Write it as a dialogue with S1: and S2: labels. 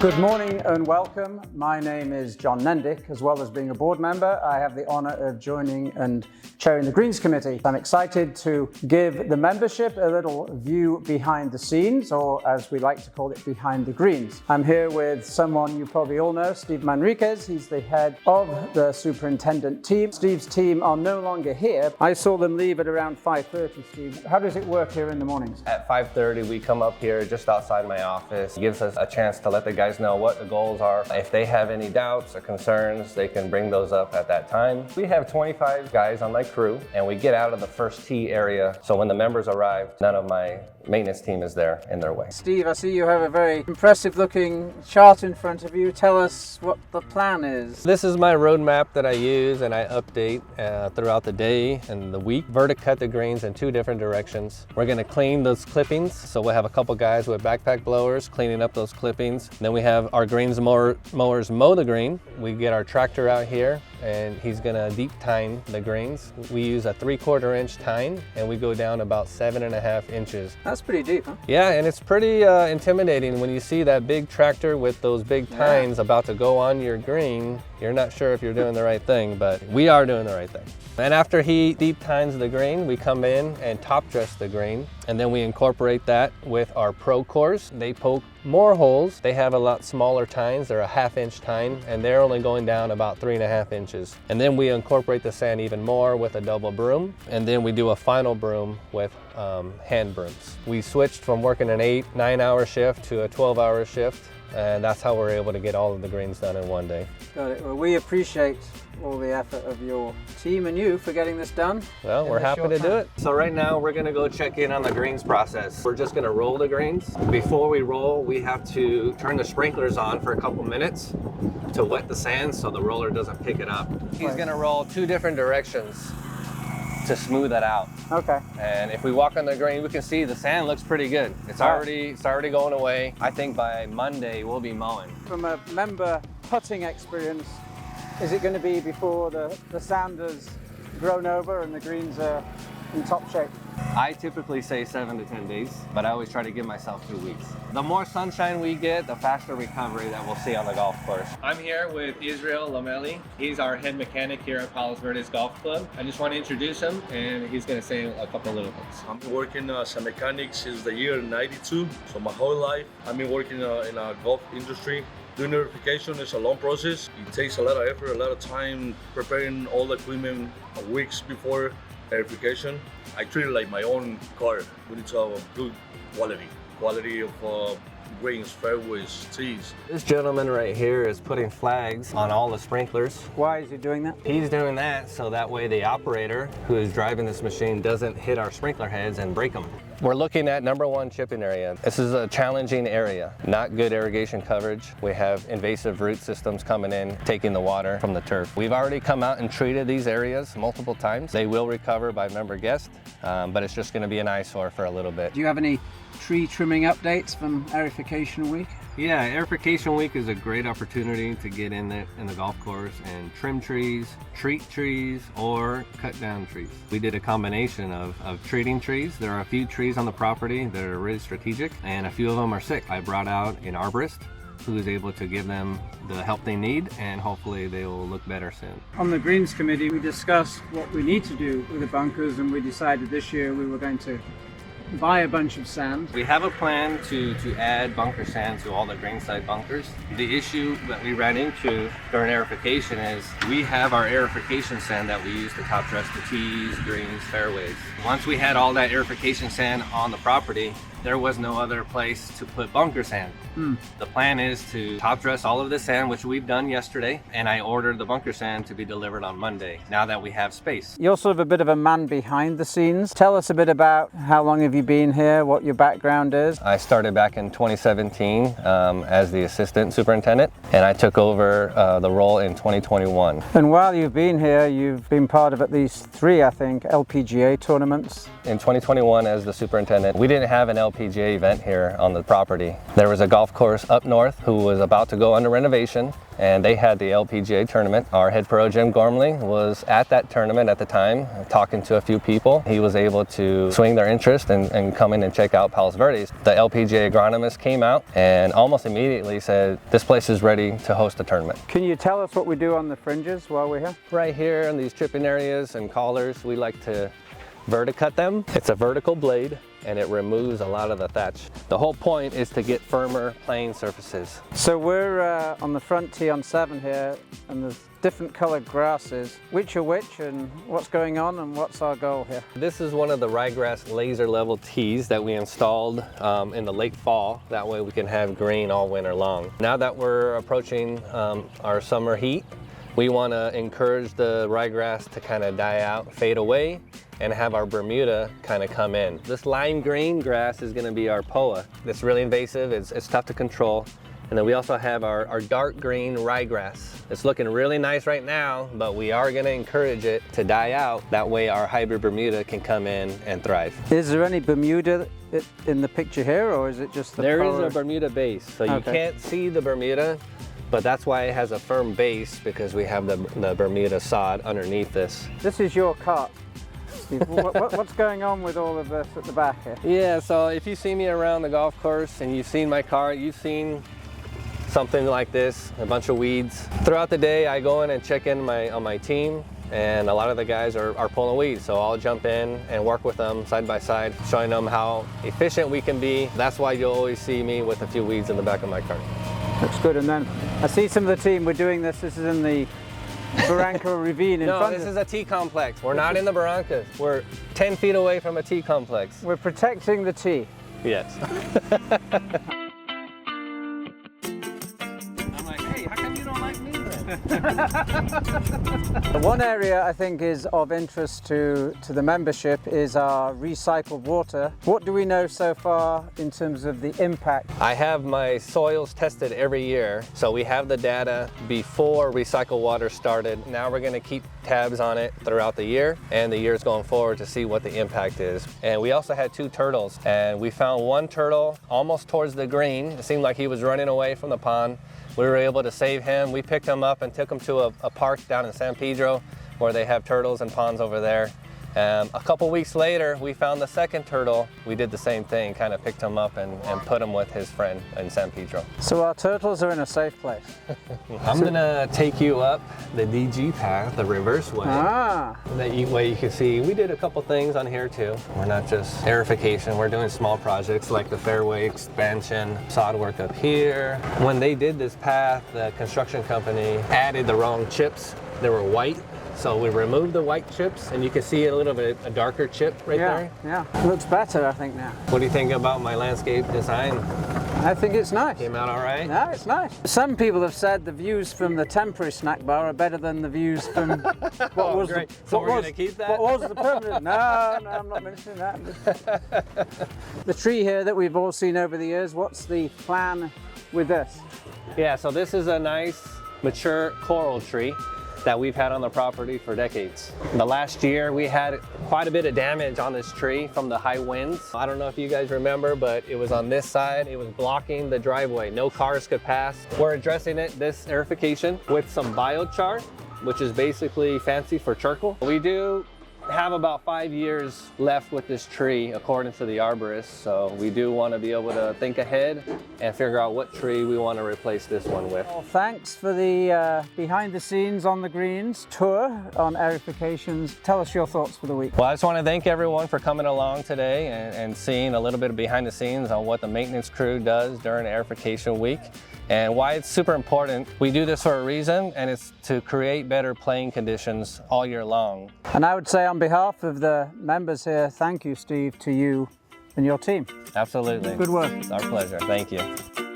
S1: Good morning and welcome. My name is John Nendick. As well as being a board member, I have the honor of joining and chairing the Greens Committee. I'm excited to give the membership a little view behind the scenes, or as we like to call it, behind the greens. I'm here with someone you probably all know, Steve Manriquez. He's the head of the superintendent team. Steve's team are no longer here. I saw them leave at around 5:30, Steve. How does it work here in the mornings?
S2: At 5:30, we come up here just outside my office. It gives us a chance to let the guys know what the goals are. If they have any doubts or concerns, they can bring those up at that time. We have 25 guys on my crew, and we get out of the first tee area. So when the members arrive, none of my maintenance team is there in their way.
S1: Steve, I see you have a very impressive looking chart in front of you. Tell us what the plan is.
S2: This is my roadmap that I use and I update throughout the day and the week. Verdes cut the greens in 2 different directions. We're gonna clean those clippings. So we'll have a couple guys with backpack blowers cleaning up those clippings. Then we have our greens mowers mow the green. We get our tractor out here and he's gonna deep tine the greens. We use a 3/4 inch tine and we go down about 7.5 inches.
S1: That's pretty deep, huh?
S2: Yeah, and it's pretty intimidating when you see that big tractor with those big tines about to go on your green. You're not sure if you're doing the right thing, but we are doing the right thing. And after he deep tines the green, we come in and top dress the green, and then we incorporate that with our pro cores. They poke more holes. They have a lot smaller tines. They're a 1/2 inch tine, and they're only going down about 3.5 inches. And then we incorporate the sand even more with a double broom, and then we do a final broom with hand brooms. We switched from working an 8-9 hour shift to a 12-hour shift, and that's how we're able to get all of the greens done in one day.
S1: Got it. Well, we appreciate all the effort of your team and you for getting this done.
S2: Well, we're happy to do it. So right now we're gonna go check in on the greens process. We're just gonna roll the greens. Before we roll, we have to turn the sprinklers on for a couple minutes to wet the sand so the roller doesn't pick it up. He's gonna roll 2 different directions to smooth it out.
S1: Okay.
S2: And if we walk on the green, we can see the sand looks pretty good. It's already going away. I think by Monday we'll be mowing.
S1: From a member putting experience, is it going to be before the sand has grown over and the greens are in top shape?
S2: I typically say 7 to 10 days, but I always try to give myself 2 weeks. The more sunshine we get, the faster recovery that we'll see on the golf course. I'm here with Israel Lamelli. He's our head mechanic here at Palos Verdes Golf Club. I just want to introduce him, and he's going to say a couple little things.
S3: I've been working as a mechanic since the year 92, so my whole life I've been working in a golf industry. Doing verification is a long process. It takes a lot of effort, a lot of time preparing all the equipment weeks before verification. I treat it like my own car. We need to have a good quality of greens, fairways, tees.
S2: This gentleman right here is putting flags on all the sprinklers.
S1: Why is he doing that?
S2: He's doing that so that way the operator who is driving this machine doesn't hit our sprinkler heads and break them. We're looking at #1 chipping area. This is a challenging area, not good irrigation coverage. We have invasive root systems coming in, taking the water from the turf. We've already come out and treated these areas multiple times. They will recover by member guest, but it's just gonna be an eyesore for a little bit.
S1: Do you have any tree trimming updates from Aerification Week?
S2: Yeah, Aerification Week is a great opportunity to get in the golf course and trim trees, treat trees, or cut down trees. We did a combination of treating trees. There are a few trees on the property that are really strategic, and a few of them are sick. I brought out an arborist who is able to give them the help they need, and hopefully they will look better soon.
S1: On the Greens Committee, we discussed what we need to do with the bunkers, and we decided this year we were going to buy a bunch of sand.
S2: We have a plan to add bunker sand to all the greenside bunkers. The issue that we ran into during aerification is we have our aerification sand that we use to top dress the tees, greens, fairways. Once we had all that aerification sand on the property, there was no other place to put bunker sand. The plan is to top dress all of the sand, which we've done yesterday, and I ordered the bunker sand to be delivered on Monday, now that we have space.
S1: You're sort of a bit of a man behind the scenes. Tell us a bit about how long have you been here, what your background is.
S2: I started back in 2017 as the assistant superintendent, and I took over the role in 2021.
S1: And while you've been here, you've been part of at least 3, I think, LPGA tournaments.
S2: In 2021 as the superintendent, we didn't have an LPGA event here on the property. There was a golf course up north who was about to go under renovation, and they had the LPGA tournament. Our head pro, Jim Gormley, was at that tournament at the time, talking to a few people. He was able to swing their interest and come in and check out Palos Verdes. The LPGA agronomist came out and almost immediately said, this place is ready to host a tournament.
S1: Can you tell us what we do on the fringes while we're here?
S2: Right here in these tripping areas and collars, we like to verticut them. It's a vertical blade and it removes a lot of the thatch. The whole point is to get firmer playing surfaces.
S1: So we're on the front tee on 7 here, and there's different colored grasses. Which are which, and what's going on, and what's our goal here?
S2: This is one of the ryegrass laser level tees that we installed in the late fall. That way we can have green all winter long. Now that we're approaching our summer heat, we want to encourage the ryegrass to kind of die out, fade away, and have our Bermuda kind of come in. This lime green grass is going to be our POA. It's really invasive, it's tough to control. And then we also have our dark green ryegrass. It's looking really nice right now, but we are going to encourage it to die out. That way our hybrid Bermuda can come in and thrive.
S1: Is there any Bermuda in the picture here, or is it just the
S2: There
S1: color?
S2: is a Bermuda base, so you can't see the Bermuda, but that's why it has a firm base, because we have the Bermuda sod underneath this.
S1: This is your cart. Steve. What's going on with all of this at the back here?
S2: Yeah, so if you see me around the golf course and you've seen my cart, you've seen something like this, a bunch of weeds. Throughout the day, I go in and check in on my team, and a lot of the guys are pulling weeds, so I'll jump in and work with them side by side, showing them how efficient we can be. That's why you'll always see me with a few weeds in the back of my cart.
S1: Looks good. And then I see some of the team, we're doing this is in the Barranca Ravine in front.
S2: No, this is a T complex. We're not in the Barrancas. We're 10 feet away from a T complex.
S1: We're protecting the tee.
S2: Yes. I'm like, hey, how come you don't like me then?
S1: One area I think is of interest to the membership is our recycled water. What do we know so far in terms of the impact?
S2: I have my soils tested every year, so we have the data before recycled water started. Now we're going to keep tabs on it throughout the year and the years going forward to see what the impact is. And we also had 2 turtles, and we found one turtle almost towards the green. It seemed like he was running away from the pond. We were able to save him. We picked him up and took him to a park down in San Pedro where they have turtles and ponds over there. A couple weeks later, we found the second turtle. We did the same thing, kind of picked him up and put him with his friend in San Pedro.
S1: So our turtles are in a safe place.
S2: I'm gonna take you up the DG path, the reverse way. That way you can see, we did a couple things on here too. We're not just aerification, we're doing small projects like the fairway expansion, sod work up here. When they did this path, the construction company added the wrong chips. They were white. So we removed the white chips, and you can see a little bit a darker chip right there.
S1: Yeah, looks better I think now.
S2: What do you think about my landscape design?
S1: I think it's nice.
S2: Came out all right?
S1: No, it's nice. Some people have said the views from the temporary snack bar are better than the views from what was
S2: great.
S1: the,
S2: So
S1: what
S2: we're
S1: was,
S2: gonna keep that?
S1: What was the permanent? No, I'm not mentioning that. The tree here that we've all seen over the years, what's the plan with this?
S2: Yeah, so this is a nice mature coral tree that we've had on the property for decades. The last year we had quite a bit of damage on this tree from the high winds. I don't know if you guys remember, but it was on this side. It was blocking the driveway. No cars could pass. We're addressing this aerification with some biochar, which is basically fancy for charcoal. We do have about 5 years left with this tree according to the arborist, so we do want to be able to think ahead and figure out what tree we want to replace this one with.
S1: Well, thanks for the behind the scenes on the greens tour on aerifications. Tell us your thoughts for the week.
S2: Well, I just want to thank everyone for coming along today and seeing a little bit of behind the scenes on what the maintenance crew does during aerification week and why it's super important. We do this for a reason, and it's to create better playing conditions all year long.
S1: And I would say on behalf of the members here, thank you, Steve, to you and your team.
S2: Absolutely.
S1: Good work.
S2: It's our pleasure. Thank you.